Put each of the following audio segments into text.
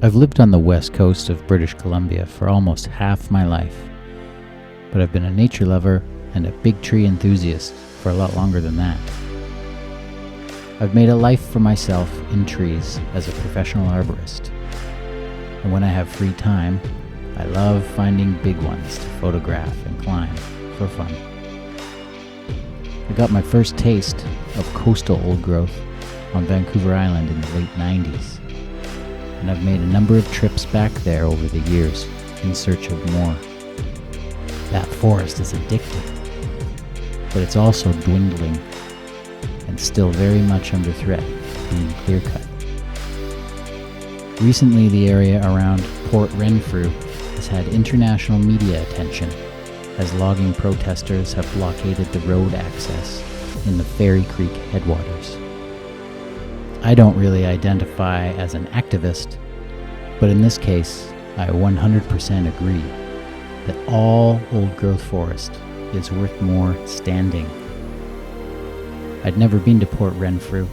I've lived on the west coast of British Columbia for almost half my life, but I've been a nature lover and a big tree enthusiast for a lot longer than that. I've made a life for myself in trees as a professional arborist, and when I have free time, I love finding big ones to photograph and climb for fun. I got my first taste of coastal old growth on Vancouver Island in the late 90s, and I've made a number of trips back there over the years in search of more. That forest is addictive, but it's also dwindling and still very much under threat of being clear-cut. Recently, the area around Port Renfrew has had international media attention as logging protesters have blockaded the road access in the Fairy Creek headwaters. I don't really identify as an activist, but in this case, I 100% agree that all old-growth forest is worth more standing. I'd never been to Port Renfrew,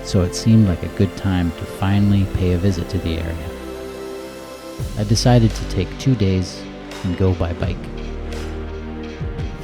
so it seemed like a good time to finally pay a visit to the area. I decided to take 2 days and go by bike.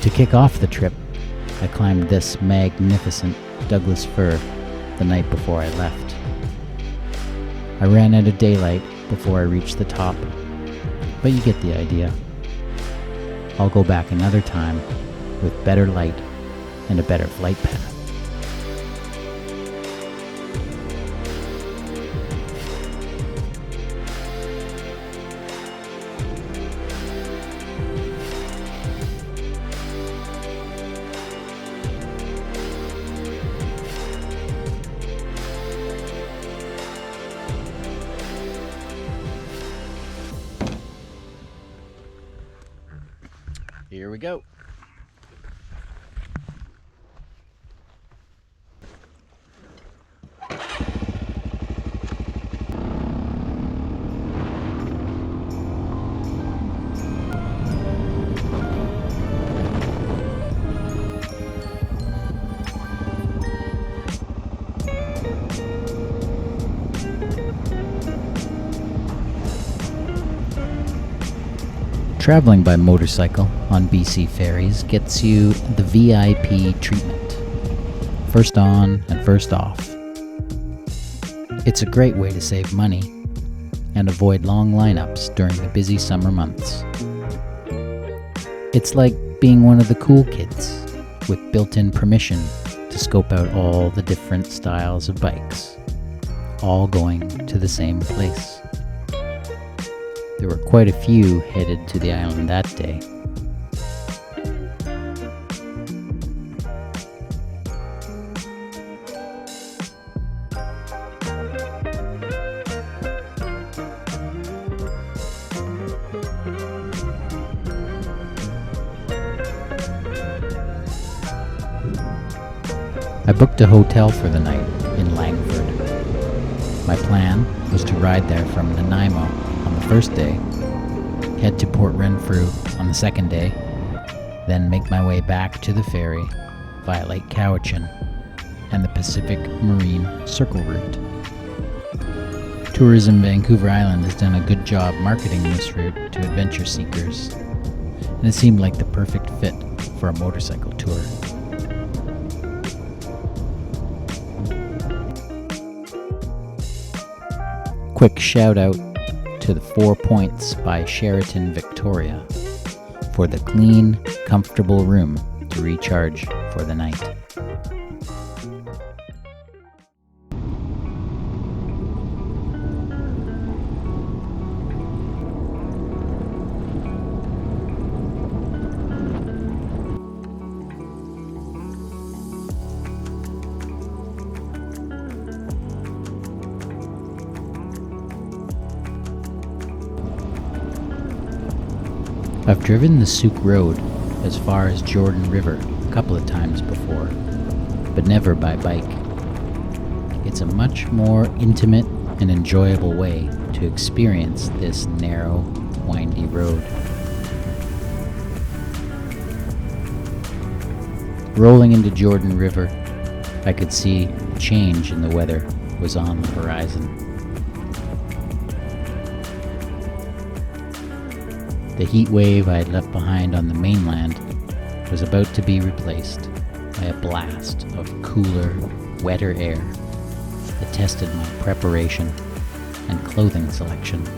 To kick off the trip, I climbed this magnificent douglas-fir the night before I left. I ran out of daylight before I reached the top, but you get the idea. I'll go back another time with better light and a better flight path. Here we go. Traveling by motorcycle on BC ferries gets you the VIP treatment. First on and first off. It's a great way to save money and avoid long lineups during the busy summer months. It's like being one of the cool kids with built-in permission to scope out all the different styles of bikes, all going to the same place. There were quite a few headed to the island that day. I booked a hotel for the night in Langford. My plan was to ride there from Nanaimo on the first day, head to Port Renfrew on the second day, then make my way back to the ferry via Lake Cowichan and the Pacific Marine Circle route. Tourism Vancouver Island has done a good job marketing this route to adventure seekers, and it seemed like the perfect fit for a motorcycle tour. Quick shout out to the 4 Points by Sheraton Victoria for the clean, comfortable room to recharge for the night. I've driven the Souk Road as far as Jordan River a couple of times before, but never by bike. It's a much more intimate and enjoyable way to experience this narrow, windy road. Rolling into Jordan River, I could see change in the weather was on the horizon. The heat wave I had left behind on the mainland was about to be replaced by a blast of cooler, wetter air that tested my preparation and clothing selection.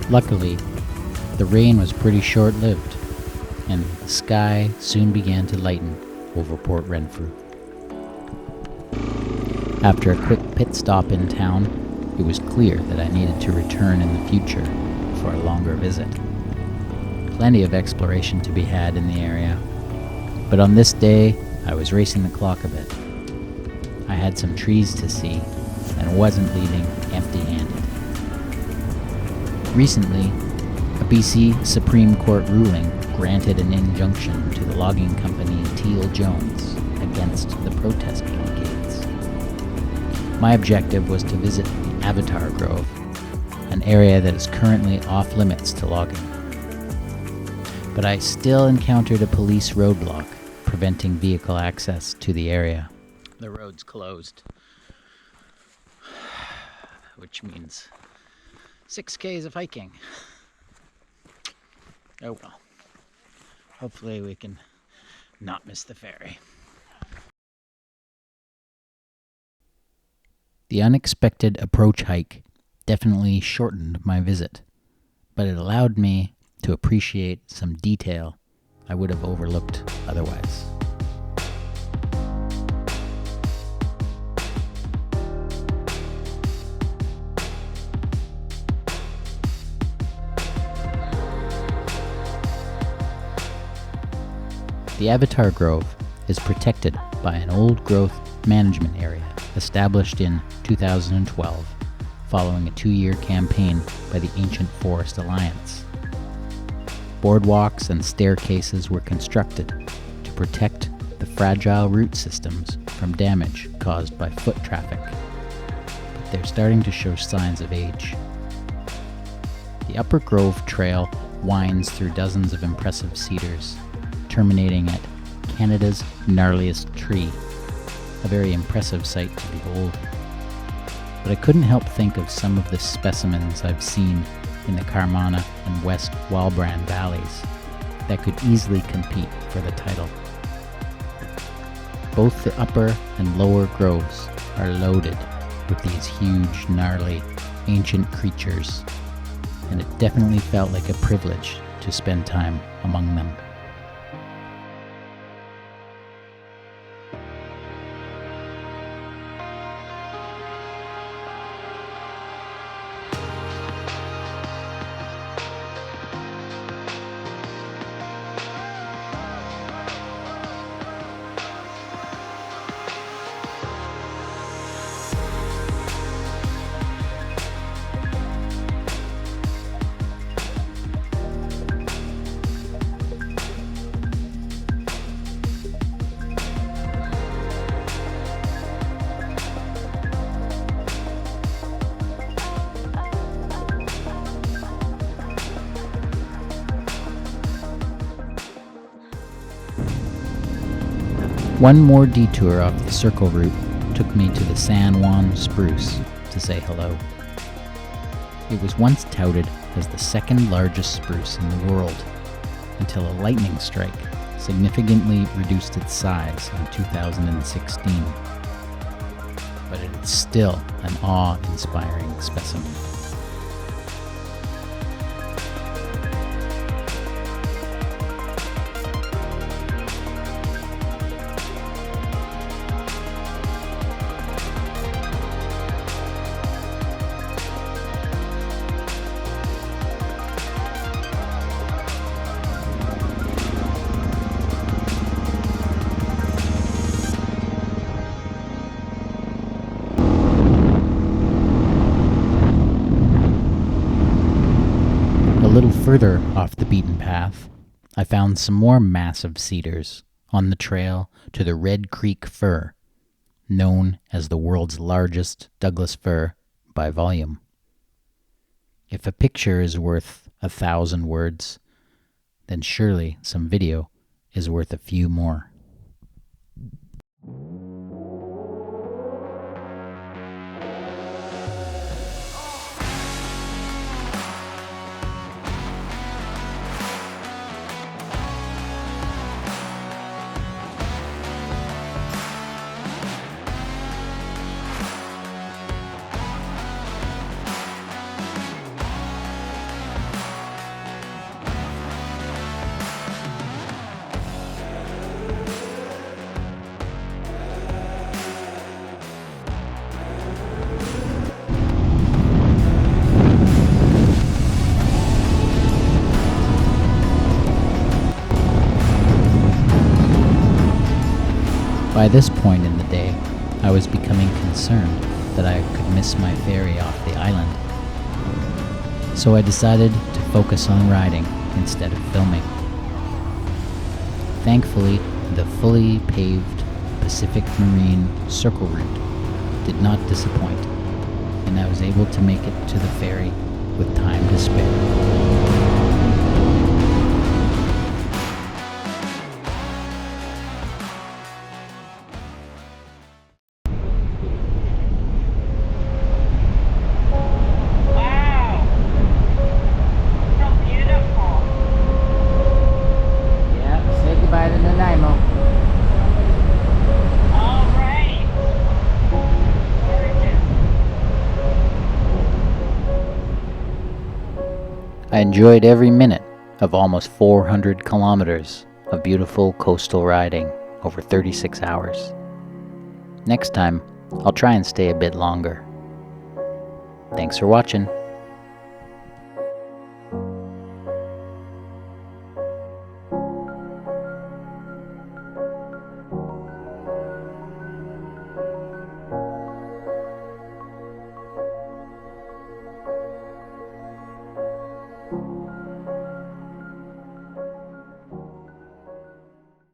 Luckily, the rain was pretty short-lived, and the sky soon began to lighten over Port Renfrew. After a quick pit stop in town, it was clear that I needed to return in the future for a longer visit. Plenty of exploration to be had in the area, but on this day, I was racing the clock a bit. I had some trees to see, and wasn't leaving empty-handed. Recently, a BC Supreme Court ruling granted an injunction to the logging company Teal Jones against the protest blockades. My objective was to visit the Avatar Grove, an area that is currently off limits to logging. But I still encountered a police roadblock preventing vehicle access to the area. The road's closed, which means 6 Ks of hiking. Oh well. Hopefully we can not miss the ferry. The unexpected approach hike definitely shortened my visit, but it allowed me to appreciate some detail I would have overlooked otherwise. The Avatar Grove is protected by an old-growth management area established in 2012 following a 2-year campaign by the Ancient Forest Alliance. Boardwalks and staircases were constructed to protect the fragile root systems from damage caused by foot traffic, but they're starting to show signs of age. The Upper Grove Trail winds through dozens of impressive cedars, terminating at Canada's gnarliest tree, a very impressive sight to behold. But I couldn't help think of some of the specimens I've seen in the Carmana and West Walbrand valleys that could easily compete for the title. Both the upper and lower groves are loaded with these huge, gnarly, ancient creatures, and it definitely felt like a privilege to spend time among them. One more detour off the circle route took me to the San Juan spruce to say hello. It was once touted as the second largest spruce in the world, until a lightning strike significantly reduced its size in 2016. But it is still an awe-inspiring specimen. A little further off the beaten path, I found some more massive cedars on the trail to the Red Creek fir, known as the world's largest Douglas fir by volume. If a picture is worth 1,000 words, then surely some video is worth a few more. By this point in the day, I was becoming concerned that I could miss my ferry off the island. So I decided to focus on riding instead of filming. Thankfully, the fully paved Pacific Marine Circle route did not disappoint, and I was able to make it to the ferry with time to spare. I enjoyed every minute of almost 400 kilometers of beautiful coastal riding over 36 hours. Next time, I'll try and stay a bit longer. Thanks for watching.